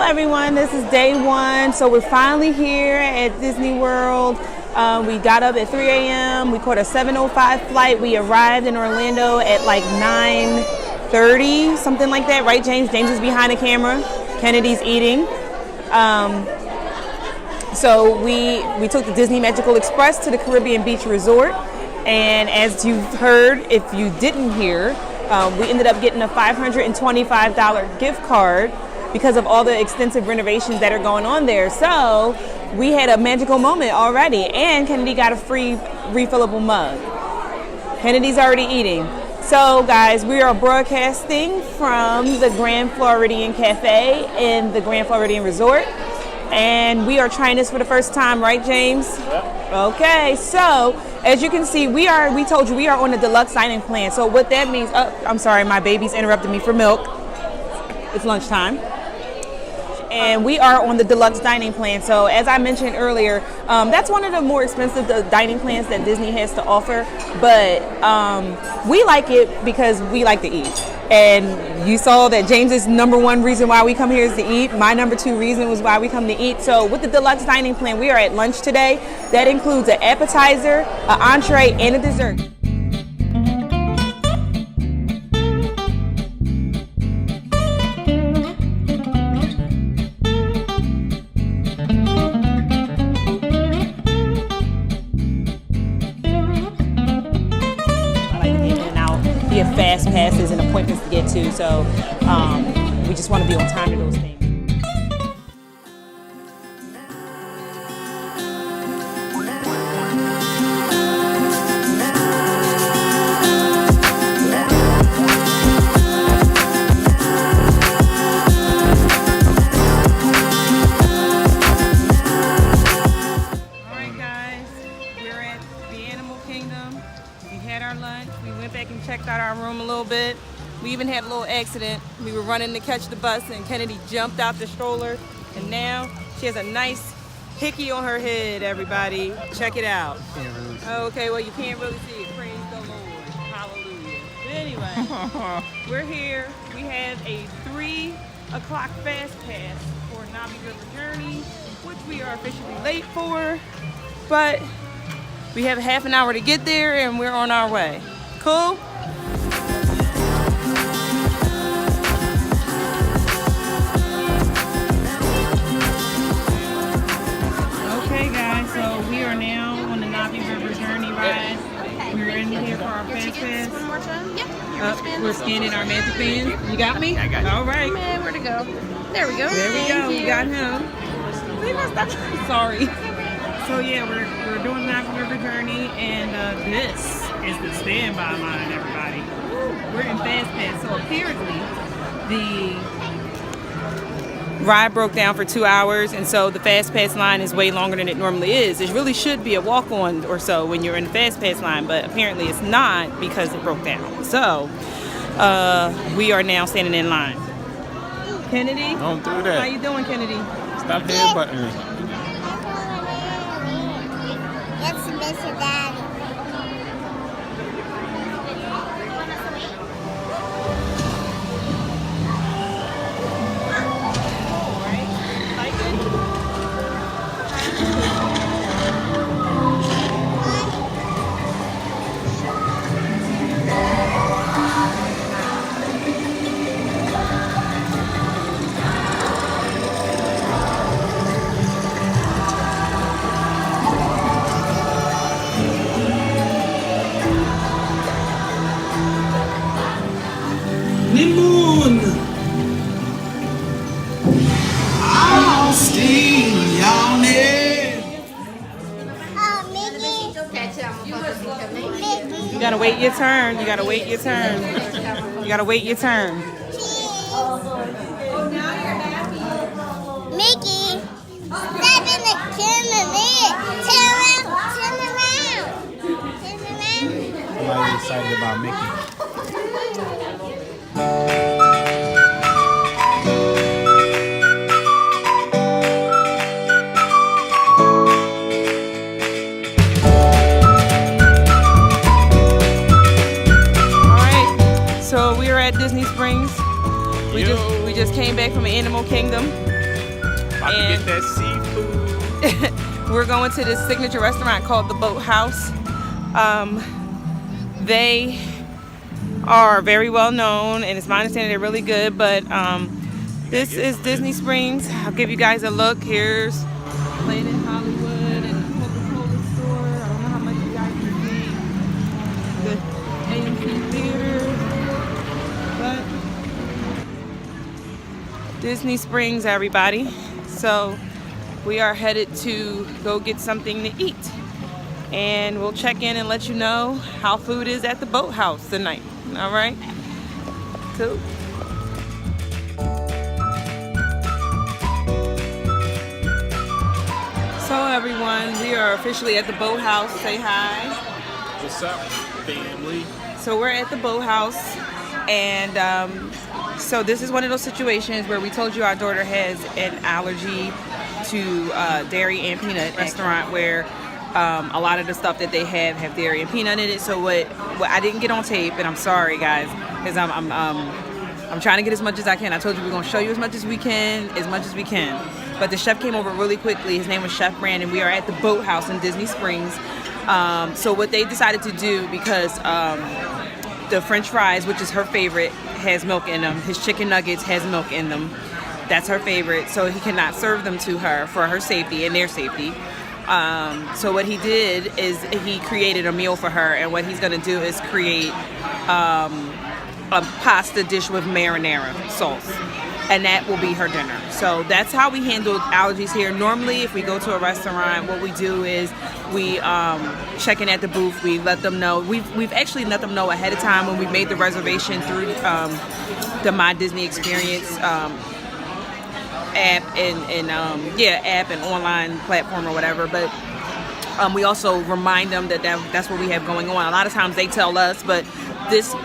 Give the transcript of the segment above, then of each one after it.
Everyone, this is day one. So we're finally here at Disney World. We got up at 3 a.m. We caught a 7:05 flight. We arrived in Orlando at like 9:30, something like that, right, James? James is behind the camera. Kennedy's eating. So we took the Disney Magical Express to the Caribbean Beach Resort. And as you've heard, if you didn't hear, we ended up getting a $525 gift card because of all the extensive renovations that are going on there. So we had a magical moment already, and Kennedy got a free refillable mug. Kennedy's already eating. So guys, we are broadcasting from the Grand Floridian Cafe in the Grand Floridian Resort, and we are trying this for the first time, right, James? Yep. Okay, so as you can see, we told you we are on the deluxe dining plan. So what that means, I'm sorry, my baby's interrupted me for milk. It's lunchtime. And we are on the deluxe dining plan. So as I mentioned earlier, that's one of the more expensive dining plans that Disney has to offer. But we like it because we like to eat. And you saw that James's number one reason why we come here is to eat. My number two reason was why we come to eat. So with the deluxe dining plan, we are at lunch today. That includes an appetizer, an entree, and a dessert. We have fast passes and appointments to get to, so we just want to be on time to those things. Alright guys, we're at the Animal Kingdom. We had our lunch, we went back and checked out our room a little bit. We even had a little accident. We were running to catch the bus and Kennedy jumped out the stroller, and now she has a nice hickey on her head, everybody. Check it out. Can't really see. Okay, well you can't really see it. Praise the Lord. Hallelujah. But anyway, we're here. We have a 3 o'clock fast pass for Navi River Journey, which we are officially late for, but we have half an hour to get there and we're on our way. Cool? Okay guys, So we are now on the Navi River Journey ride. We're in here for our fast pass. One more time. Yep. We're scanning our magic bands. You got me? I got you. All right. Man, where to go? There we go. There we go. Thank We you. got him. Sorry. So yeah, we're doing the Navi River Journey, and this is the standby line, everybody. We're in fast pass. So apparently the ride broke down for 2 hours, and so the fast pass line is way longer than it normally is. It really should be a walk-on or so when you're in the fast pass line, but apparently it's not because it broke down. So we are now standing in line. Kennedy, Don't do that. how you doing, Kennedy? Stop headbutting. That's Mr. Daddy. Moon. I'll steal your name. Oh, Mickey. Mickey. You gotta wait your turn. You gotta wait your turn. You gotta wait your turn. Mickey. Step in the cameraman. Turn around. Turn around. Turn around. I'm not excited about Mickey. So we are at Disney Springs. We just came back from Animal Kingdom. About to get that seafood. We're going to this signature restaurant called the Boathouse. They are very well known, and it's my understanding they're really good. But this is Disney Springs. I'll give you guys a look. Here's Planet Hollywood and the Coca-Cola store. I don't know how much you guys can see. The AMC Theater. But Disney Springs, everybody. So we are headed to go get something to eat, and we'll check in and let you know how food is at the Boathouse tonight. All right, cool. So everyone, we are officially at the Boathouse. Say hi. What's up, family? So we're at the Boathouse, and so this is one of those situations where we told you our daughter has an allergy to dairy and peanut. Restaurant where a lot of the stuff that they have dairy and peanut in it. So what I didn't get on tape, and I'm sorry guys, because I'm trying to get as much as I can. I told you we're gonna show you as much as we can. But the chef came over really quickly. His name was Chef Brandon. We are at the Boathouse in Disney Springs. So what they decided to do, because the French fries, which is her favorite, has milk in them. His chicken nuggets has milk in them. That's her favorite. So he cannot serve them to her for her safety and their safety. So what he did is he created a meal for her, and what he's gonna do is create a pasta dish with marinara sauce, and that will be her dinner. So that's how we handle allergies here. Normally, if we go to a restaurant, what we do is we check in at the booth. We let them know. We've actually let them know ahead of time when we made the reservation through the My Disney Experience app and online platform or whatever. But we also remind them that's what we have going on. A lot of times they tell us, but this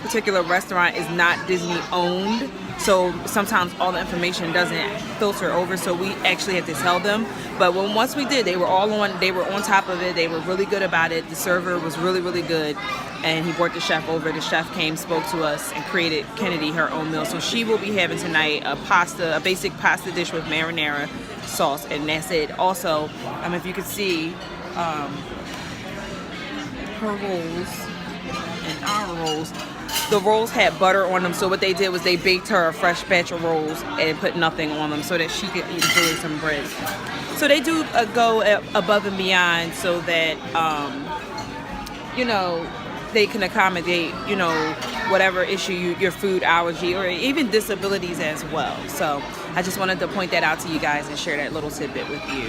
particular restaurant is not Disney owned, so sometimes all the information doesn't filter over, so we actually have to tell them. But once we did, they were on top of it. They were really good about it. The server was really, really good, and he brought the chef over. The chef came, spoke to us, and created Kennedy her own meal. So she will be having tonight a basic pasta dish with marinara sauce, and that's it. Also, if you could see her rolls and our rolls. The rolls had butter on them, so what they did was they baked her a fresh batch of rolls and put nothing on them so that she could enjoy some bread. So they do go above and beyond so that, you know, they can accommodate, you know, whatever issue your food allergy or even disabilities as well. So I just wanted to point that out to you guys and share that little tidbit with you.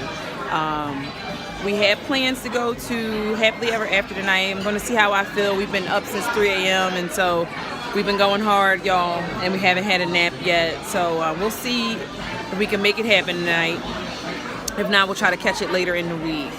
We have plans to go to Happily Ever After tonight. I'm going to see how I feel. We've been up since 3 a.m. and so we've been going hard, y'all, and we haven't had a nap yet. So we'll see if we can make it happen tonight. If not, we'll try to catch it later in the week.